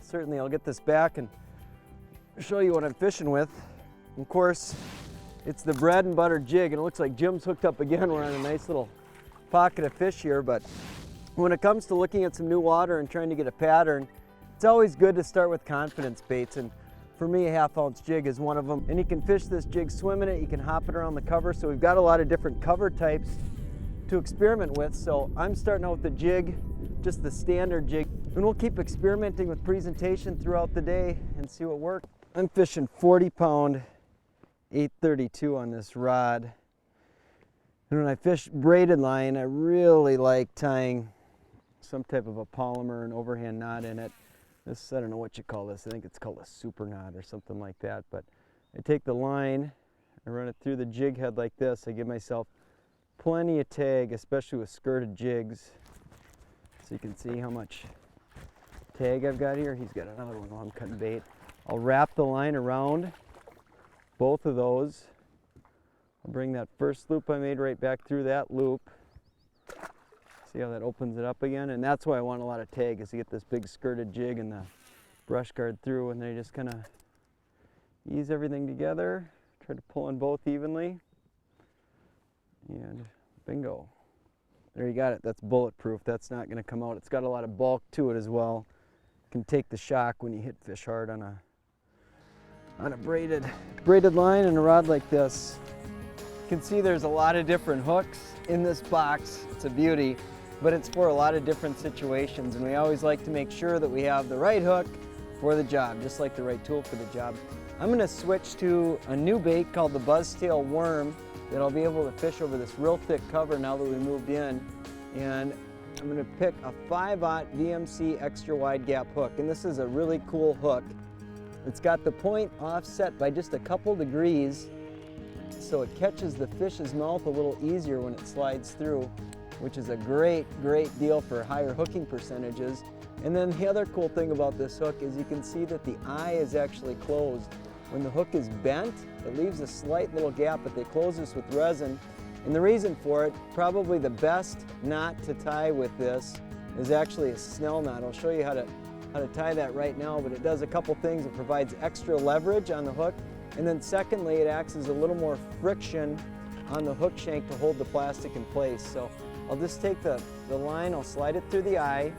certainly I'll get this back and show you what I'm fishing with. Of course, it's the bread and butter jig, and it looks like Jim's hooked up again. We're on a nice little pocket of fish here, but when it comes to looking at some new water and trying to get a pattern, it's always good to start with confidence baits, and for me, a 1/2 ounce jig is one of them. And you can fish this jig swimming it, you can hop it around the cover, so we've got a lot of different cover types to experiment with. So I'm starting out with the jig, just the standard jig, and we'll keep experimenting with presentation throughout the day and see what works. I'm fishing 40-pound 832 on this rod. And when I fish braided line, I really like tying some type of a Palomar and overhand knot in it. This, I don't know what you call this. I think it's called a super knot or something like that. But I take the line, I run it through the jig head like this. I give myself plenty of tag, especially with skirted jigs. So you can see how much tag I've got here. He's got another one while I'm cutting bait. I'll wrap the line around both of those. I'll bring that first loop I made right back through that loop. See how that opens it up again? And that's why I want a lot of tag, is to get this big skirted jig and the brush guard through, and then you just kind of ease everything together. Try to pull in both evenly. And bingo. There you got it. That's bulletproof. That's not going to come out. It's got a lot of bulk to it as well. Can take the shock when you hit fish hard on a braided line and a rod like this. You can see there's a lot of different hooks in this box. It's a beauty, but it's for a lot of different situations, and we always like to make sure that we have the right hook for the job, just like the right tool for the job. I'm going to switch to a new bait called the buzztail worm that I'll be able to fish over this real thick cover now that we moved in, and I'm going to pick a 5/0 VMC extra wide gap hook, and this is a really cool hook. It's got the point offset by just a couple degrees, so it catches the fish's mouth a little easier when it slides through, which is a great deal for higher hooking percentages. And then the other cool thing about this hook is you can see that the eye is actually closed. When the hook is bent, it leaves a slight little gap, but they close this with resin. And the reason for it, probably the best knot to tie with this is actually a snell knot. I'll show you how to tie that right now, but it does a couple things. It provides extra leverage on the hook, and then secondly, it acts as a little more friction on the hook shank to hold the plastic in place. So I'll just take the line, I'll slide it through the eye,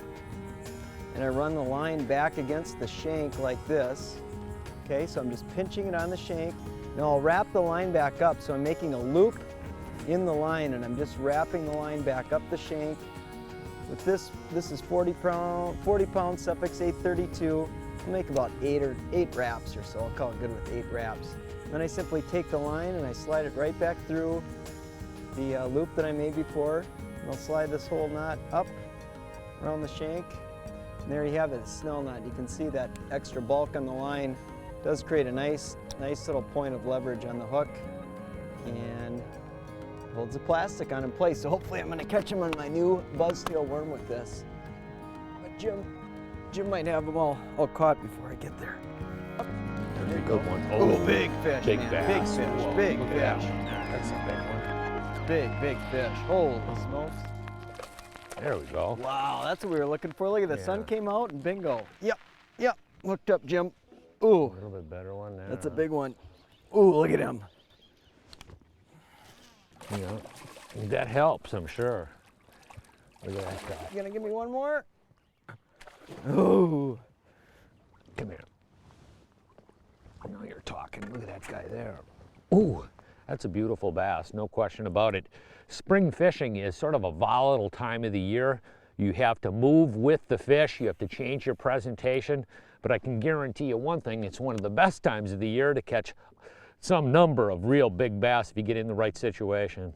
and I run the line back against the shank like this. Okay, so I'm just pinching it on the shank. Now I'll wrap the line back up, so I'm making a loop in the line, and I'm just wrapping the line back up the shank. With this is 40-pound Suffix 832. I'll make about 8 wraps or so. I'll call it good with 8 wraps. Then I simply take the line and I slide it right back through the loop that I made before. And I'll slide this whole knot up around the shank. And there you have it, a snell knot. You can see that extra bulk on the line does create a nice little point of leverage on the hook, and holds the plastic on in place. So hopefully I'm going to catch him on my new buzztail worm with this. But Jim might have them all caught before I get there. There's a good one. Oh, big fish, big man. bass. Big fish, Whoa, big look fish. at that. That's a big one. Big fish. Holy smokes. There we go. Wow, that's what we were looking for. Look at the sun Yeah. came out and bingo. Yep. Hooked up, Jim. Ooh. A little bit better one there. That's a big one. Ooh, look at him. You know, that helps, I'm sure. Look at that guy. You gonna give me one more? Ooh. Come here. I know you're talking. Look at that guy there. Ooh, that's a beautiful bass, no question about it. Spring fishing is sort of a volatile time of the year. You have to move with the fish. You have to change your presentation. But I can guarantee you one thing, it's one of the best times of the year to catch some number of real big bass if you get in the right situation.